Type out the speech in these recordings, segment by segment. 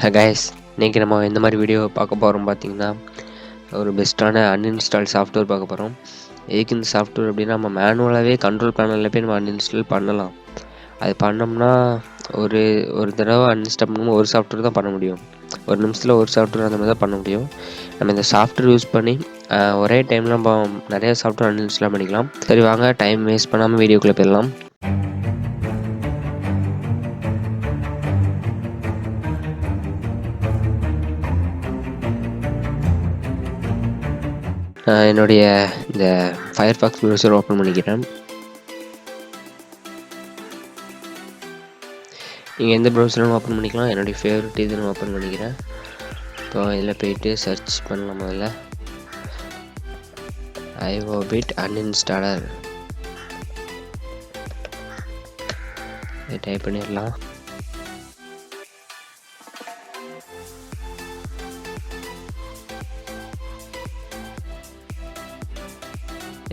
Guys, இன்றைக்கி நம்ம இந்த மாதிரி வீடியோ பார்க்க போகிறோம். பார்த்திங்கன்னா ஒரு பெஸ்ட்டான அன்இன்ஸ்டால் சாஃப்ட்வேர் பார்க்க போகிறோம். எதுக்கு இந்த சாஃப்ட்வேர் அப்படின்னா, நம்ம மேனுவலாகவே கண்ட்ரோல் பேனலில் போய் நம்ம அன்இன்ஸ்டால் பண்ணலாம். அது பண்ணோம்னா ஒரு தடவை அன்இன்ஸ்டால் பண்ணும்போது ஒரு சாஃப்ட்வேர் தான் பண்ண முடியும். ஒரு நிமிஷத்தில் ஒரு சாஃப்ட்வேர் அந்த மாதிரி தான் பண்ண முடியும். நம்ம இந்த சாஃப்ட்வேர் யூஸ் பண்ணி ஒரே டைமில் நம்ம நிறைய சாஃப்ட்வேர் அன்இன்ஸ்டால் பண்ணிக்கலாம். சரி வாங்க, டைம் வேஸ்ட் பண்ணாமல் வீடியோக்குள்ளே போயிடலாம். என்னுடைய இந்த ஃபயர்பாக்ஸ் ப்ரௌசர் ஓப்பன் பண்ணிக்கிறேன். நீங்கள் எந்த ப்ரௌசரும் ஓப்பன் பண்ணிக்கலாம். என்னுடைய ஃபேவரட் இதுன்னு ஓப்பன் பண்ணிக்கிறேன். இப்போ இதில் போயிட்டு சர்ச் பண்ணலாம். முதல்ல Iobit Uninstaller டைப் பண்ணிடலாம்.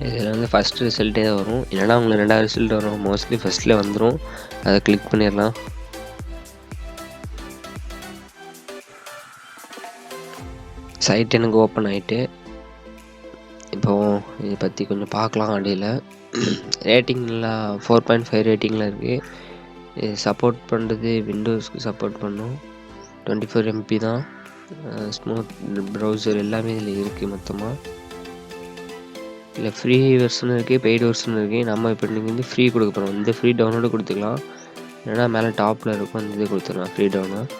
இதில் வந்து ஃபஸ்ட்டு ரிசல்ட்டே தான் வரும், இல்லைனா உங்களுக்கு ரெண்டாவது ரிசல்ட் வரும். மோஸ்ட்லி ஃபஸ்ட்டில் வந்துடும். அதை கிளிக் பண்ணிடலாம். சைட் எனக்கு ஓப்பன் ஆகிட்டு இப்போது இதை பற்றி கொஞ்சம் பார்க்கலாம். அடியில் ரேட்டிங்கில் 4.5 ரேட்டிங்கில் இருக்குது. இது சப்போர்ட் பண்ணுறது விண்டோஸ்க்கு சப்போர்ட் பண்ணும். 24 MB தான். ஸ்மூத் ப்ரௌசர் எல்லாமே இதில் இருக்குது. மொத்தமாக இல்லை ஃப்ரீ வெர்ஷன் இருக்குது, பெய்டு வெர்ஷன் இருக்குது. நம்ம இப்போ நீங்கள் வந்து ஃப்ரீ கொடுக்க போகிறோம். இந்த ஃப்ரீ டவுன்லோடு கொடுத்துக்கலாம், இல்லைனா மேலே டாப்பில் இருக்கும் அந்த இது கொடுத்துடலாம், ஃப்ரீ டவுன்லோட்.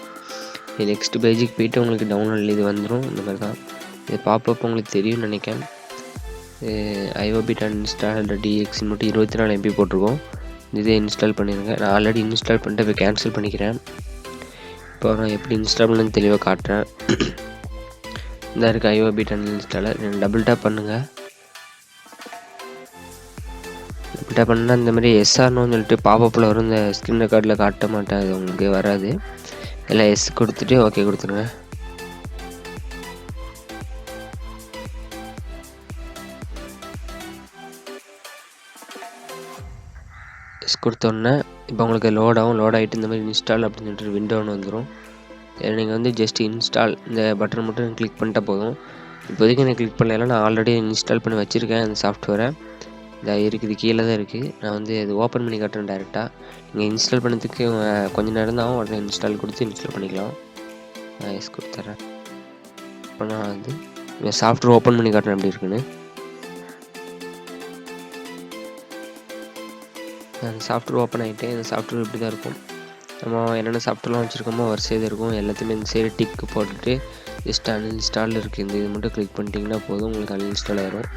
இது நெக்ஸ்ட் பேஜுக்கு போய்ட்டு உங்களுக்கு டவுன்லோட் இது வந்துடும். இந்த மாதிரி தான் இது பாப்பப் உங்களுக்கு தெரியும்னு நினைக்கிறேன். Iobit Uninstaller.exe மட்டும் 24 MB போட்டிருக்கோம். இதே இன்ஸ்டால் பண்ணிடுங்க. நான் ஆல்ரெடி இன்ஸ்டால் பண்ணிட்டு இப்போ கேன்சல் பண்ணிக்கிறேன். இப்போ நான் எப்படி இன்ஸ்டால் பண்ணு தெளிவாக காட்டுறேன். இந்த இருக்குது Iobit Uninstaller. டபுள் டேப் பண்ணுங்கள். டேப் பண்ணால் இந்த மாதிரி எஸ்ஆர்னு சொல்லிட்டு பாப்பப்பில் வரும். இந்த ஸ்க்ரீன் ரெக்கார்டில் காட்ட மாட்டேன், அது உங்களுக்கு வராது. எல்லாம் எஸ் கொடுத்துட்டு ஓகே கொடுத்துருங்க. எஸ் கொடுத்தோன்னே இப்போ உங்களுக்கு லோட் ஆகிட்டு இந்த மாதிரி இன்ஸ்டால் அப்படின்னு சொல்லிட்டு விண்டோ ஒன்று வந்துடும். நீங்கள் வந்து ஜஸ்ட் இன்ஸ்டால் இந்த பட்டன் மட்டும் கிளிக் பண்ணிட்டா போதும். இப்போதைக்கு எனக்கு கிளிக் பண்ணல, நான் ஆல்ரெடி இன்ஸ்டால் பண்ணி வச்சுருக்கேன் அந்த சாஃப்ட்வேரை. இந்த இருக்குது, கீழே தான் இருக்குது. நான் வந்து இது ஓப்பன் பண்ணி காட்டுறேன் டேரெக்டாக. நீங்கள் இன்ஸ்டால் பண்ணதுக்கு கொஞ்சம் நேரம் தான், உடனே இன்ஸ்டால் கொடுத்து இன்ஸ்டால் பண்ணிக்கலாம். நான் எஸ் கொடுத்துட்றேன். இப்போ நான் வந்து இந்த சாஃப்ட்வேர் ஓப்பன் பண்ணி காட்டுறேன் எப்படி இருக்குன்னு. அந்த சாஃப்ட்வேர் ஓப்பன் ஆகிட்டு இந்த சாஃப்ட்வேர் இப்படி தான் இருக்கும். நம்ம என்னென்ன சாஃப்ட்வேர்லாம் வச்சுருக்கோமோ வரிசையாக இருக்கும். எல்லாத்தையுமே இந்த சைடு டிக்கு போட்டுட்டு ஜஸ்ட் அன்இன்ஸ்டால் இருக்குது, இந்த இது மட்டும் கிளிக் பண்ணிட்டீங்கன்னா போதும், உங்களுக்கு அன்இன்ஸ்டால் ஆகிடும்.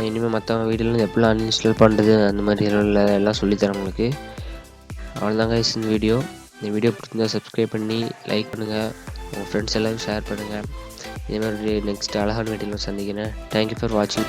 இனிமேல் மற்ற வீடியோவில் எப்படிலாம் அன்இன்ஸ்டால் பண்ணுறது அந்த மாதிரி எல்லாம் சொல்லித்தரேன் உங்களுக்கு. அவ்வளோதாங்க கைஸ் இந்த வீடியோ. இந்த வீடியோ பிடிச்சிருந்தால் சப்ஸ்கிரைப் பண்ணி லைக் பண்ணுங்கள், உங்கள் ஃப்ரெண்ட்ஸ் எல்லோரும் ஷேர் பண்ணுங்கள். இதே மாதிரி நெக்ஸ்ட் அழகான வீடியோவில் சந்திக்கிறேன். தேங்க்யூ ஃபார் வாட்சிங்.